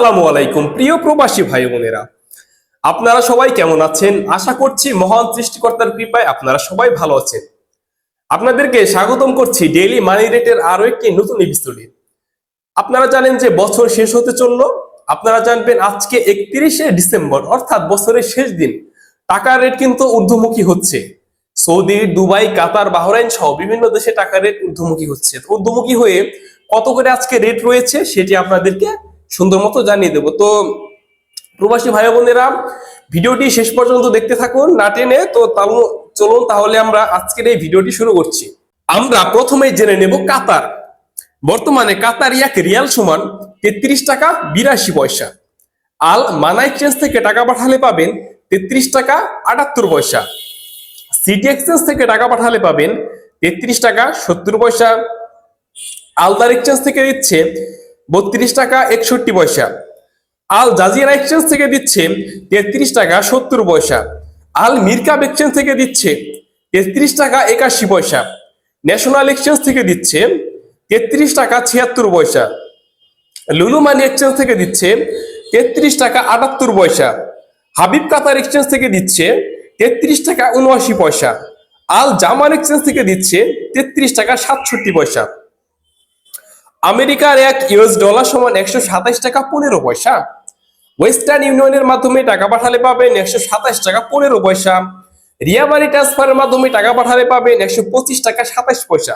আসসালামু আলাইকুম প্রিয় প্রবাসী ভাই বোনেরা, আপনারা সবাই কেমন আছেন? আশা করছি মহান সৃষ্টিকর্তার কৃপায় আপনারা সবাই ভালো আছেন। আপনাদেরকে স্বাগতম করছি ডেইলি মানি রেটের আরো একটি নতুন এপিসোডে। আপনারা জানেন যে বছর শেষ হতে চললো। আপনারা জানবেন আজকে 31শে ডিসেম্বর, অর্থাৎ বছরের শেষ দিন। টাকার রেট কিন্তু ঊর্ধ্বমুখী হচ্ছে। সৌদি, দুবাই, কাতার, বাহরাইন সহ বিভিন্ন দেশে টাকার রেট ঊর্ধ্বমুখী হচ্ছে। ঊর্ধ্বমুখী হয়ে কত করে আজকে রেট রয়েছে সেটি আপনাদেরকে সুন্দর মতো জানিয়ে দেবো। তো প্রবাসী ভাই বোনেরা, ভিডিওটি শেষ পর্যন্ত দেখতে থাকুন না টেনে। তো চলুন তাহলে আমরা আজকের এই ভিডিওটি শুরু করছি। আমরা প্রথমে জেনে নেব কাতার। বর্তমানে কাতার এক রিয়াল সমান 33 টাকা 82 পয়সা। আল মানা এক্সচেঞ্জ থেকে টাকা পাঠালে পাবেন 33 টাকা 78 পয়সা। সিটি এক্সচেঞ্জ থেকে টাকা পাঠালে পাবেন 33 টাকা 70 পয়সা। আলদার এক্সচেঞ্জ থেকে দিচ্ছে 32 টাকা 61 পয়সা। আল জাজিরা এক্সচেঞ্জ থেকে দিচ্ছে 33 টাকা 70 পয়সা। আল মিরকাব এক্সচেঞ্জ থেকে দিচ্ছে 33 টাকা 81 পয়সা। ন্যাশনাল এক্সচেঞ্জ থেকে দিচ্ছে 33 টাকা 76 পয়সা। লুলু মানি এক্সচেঞ্জ থেকে দিচ্ছে 33 টাকা 78 পয়সা। হাবিব কাতার এক্সচেঞ্জ থেকে দিচ্ছে 33 টাকা 79 পয়সা। আল জামান এক্সচেঞ্জ থেকে দিচ্ছে 33 টাকা 67 পয়সা। আমেরিকার এক ইউএস ডলার সমান 127 টাকা 15 পয়সা। ওয়েস্টার্ন ইউনিয়নের মাধ্যমে টাকা পাঠালে পাবেন 127 টাকা 15 পয়সা। রিয়া মানি ট্রান্সফারের মাধ্যমে টাকা পাঠালে পাবেন 125 টাকা 27 পয়সা।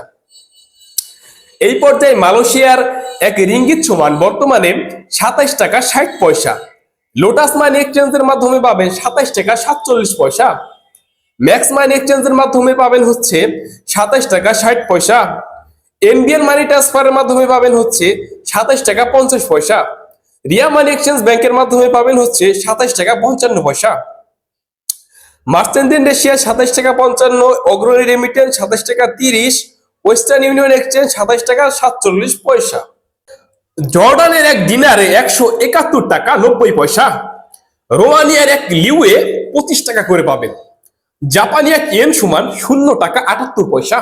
এই পর্যায়ে মালয়েশিয়ার এক রিঙ্গিত সমান বর্তমানে 27 টাকা 60 পয়সা। লোটাস মানি এক্সচেঞ্জের মাধ্যমে পাবেন 27 টাকা 47 পয়সা। ম্যাক্স মানি এক্সচেঞ্জের মাধ্যমে পাবেন হচ্ছে 27 টাকা 60 পয়সা। এনবিএন মানি ট্রান্সফারের মাধ্যমে পাবেন হচ্ছে 27 টাকা 50 পয়সা। রিয়া মানি এক্সচেঞ্জ ব্যাংকের মাধ্যমে পাবেন হচ্ছে 27 টাকা 55 পয়সা। মার্চেন্ট এশিয়া 27 টাকা 55, অগ্রণী রেমিটেন্স 27 টাকা 30, ওয়েস্টার্ন ইউনিয়ন এক্সচেঞ্জ 27 টাকা 47 পয়সা। জর্ডানের এক দিনারে 171 টাকা 90 পয়সা। রোমানিয়ার এক লিউয়ে 25 টাকা করে পাবেন। জাপানি এক ইয়েন সমান 0 টাকা 78 পয়সা।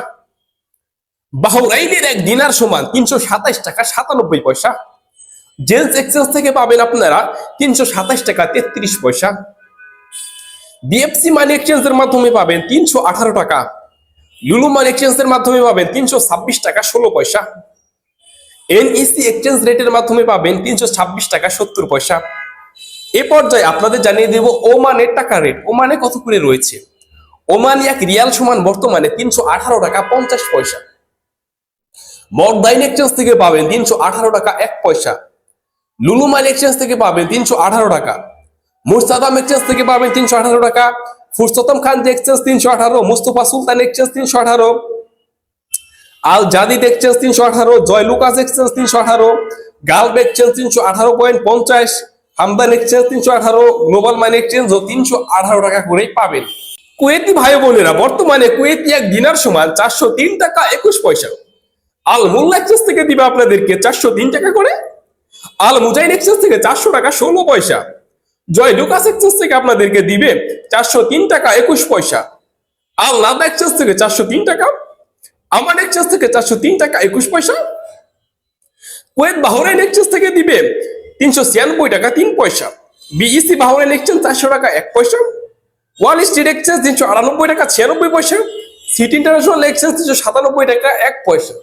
বাহরাইনের এক দিনার সমান 327 টাকা 97 পয়সা। জেন্স এক্সচেঞ্জ থেকে পাবেন আপনারা 327 টাকা 33 পয়সা। বিএফসি মানি এক্সচেঞ্জের মাধ্যমে পাবেন 318 টাকা। লুলু মানি এক্সচেঞ্জের মাধ্যমে পাবেন 326 টাকা 16 পয়সা। এনইসি এক্সচেঞ্জ রেটের মাধ্যমে পাবেন 326 টাকা 70 পয়সা। এ পর্যায়ে আপনাদের জানিয়ে দেব ওমানের টাকা রেট। ওমানে কত করে রয়েছে? ওমানি এক রিয়াল সমান বর্তমানে 318 টাকা 50 পয়সা। মর্দাইন এক্সচেঞ্জ থেকে পাবেন 318 টাকা 1 পয়সা। লুলু মানি এক্সচেঞ্জ থেকে পাবেন 318 টাকা। মুরসাদাম এক্সচেঞ্জ থেকে পাবেন 318 টাকা। ফুরসতম খান exchange 318, Mustafa Sultan exchange 318, Al Jadeed exchange 318, Joyalukkas exchange 318, গালব exchange 318.50, Hamdan exchange 318, global money exchange 318 টাকা করেই পাবেন। কুয়েতি ভাই বোনেরা, বর্তমানে কুয়েতি এক দিনার সমান 403 টাকা 21 পয়সা। আল মোল্লা এক্সচেঞ্জ থেকে দিবে আপনাদেরকে 403 টাকা করে। আল মুজাইন এক্সচেঞ্জ থেকে 400 টাকা 16 পয়সা। জয় লুকাস এক্সচেঞ্জ থেকে আপনাদেরকে দিবে 403 টাকা 21 পয়সা। আল নাদা এক্সচেঞ্জ থেকে 403 টাকা। আমান এক্সচেঞ্জ থেকে 403 টাকা 21 পয়সা। কুয়েত বাহরাইন এক্সচেঞ্জ থেকে দিবে 396 টাকা 3 পয়সা। বিইসি বাহরাইন এক্সচেঞ্জ 400 টাকা 1 পয়সা। ওয়াল স্ট্রিট এক্সচেঞ্জ 398 টাকা 96 পয়সা। সিটি ইন্টারন্যাশনাল এক্সচেঞ্জ 397 টাকা 1 পয়সা।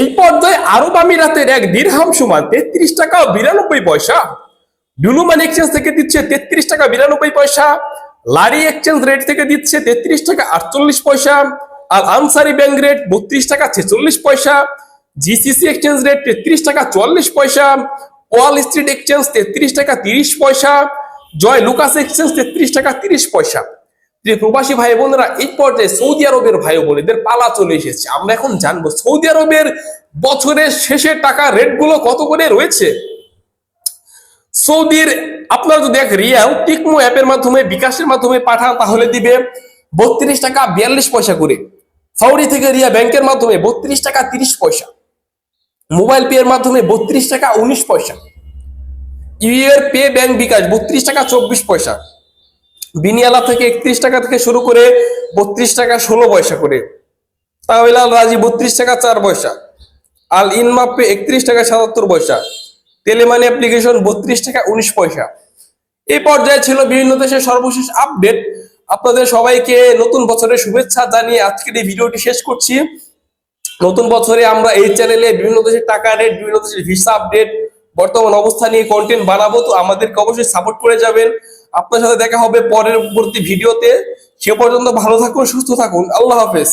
এই পর্যায়ে আরব আমিরাতের এক দিরহাম সমান 33 টাকা 92 পয়সা। লুলু মানি এক্সচেঞ্জ থেকে দিচ্ছে 33 টাকা 92 পয়সা। লারি এক্সচেঞ্জ রেট থেকে দিচ্ছে 33 টাকা 48 পয়সা। আর আনসারি ব্যাংক রেট 32 টাকা 46 পয়সা। জিসিসি এক্সচেঞ্জ রেট 33 টাকা 44 পয়সা। ওয়াল স্ট্রিট এক্সচেঞ্জ 33 টাকা 30 পয়সা। জয় লুকাস এক্সচেঞ্জ 33 টাকা 30 পয়সা। প্রবাসী ভাই বোনেরা, এই পর্যায়ে সৌদি আরবের ভাই বোনেদের পালা চলে এসেছে। আমরা এখন জানবো সৌদি আরবের বছরের শেষে টাকা রেট গুলো কত করে রয়েছে। সৌদির আপনারা যদি এক রিয়াল টিকমো অ্যাপের মাধ্যমে, বিকাশের মাধ্যমে পাঠান তাহলে দিবে 32 টাকা 42 পয়সা করে। ফাউরি থেকে রিয়া ব্যাংকের মাধ্যমে 32 টাকা 30 পয়সা। মোবাইল পে এর মাধ্যমে 32 টাকা 19 পয়সা। ইউএর পে ব্যাংক বিকাশ 32 টাকা 24 পয়সা। বিনিয়ালা থেকে 31 টাকা থেকে শুরু করে 32 টাকা 16 পয়সা করে। তাহলে আল রাজি 32 টাকা 4 পয়সা। আল ইনমাপে 31 টাকা 77 পয়সা। তেলেমানি অ্যাপ্লিকেশন 32 টাকা 19 পয়সা। এই পর্যায়ে ছিল বিভিন্ন দেশের সর্বশেষ আপডেট। আপনাদের সবাইকে নতুন বছরের শুভেচ্ছা জানিয়ে আজকের এই ভিডিওটি শেষ করছি। নতুন বছরে আমরা এই চ্যানেলে বিভিন্ন দেশের টাকা রেট, বিভিন্ন দেশের ভিসা আপডেট, বর্তমান অবস্থা নিয়ে কন্টেন্ট বানাবো, তো আমাদেরকে অবশ্যই সাপোর্ট করে যাবেন। আপনার সাথে দেখা হবে পরবর্তী ভিডিওতে। সে পর্যন্ত ভালো থাকুন, সুস্থ থাকুন। আল্লাহ হাফেজ।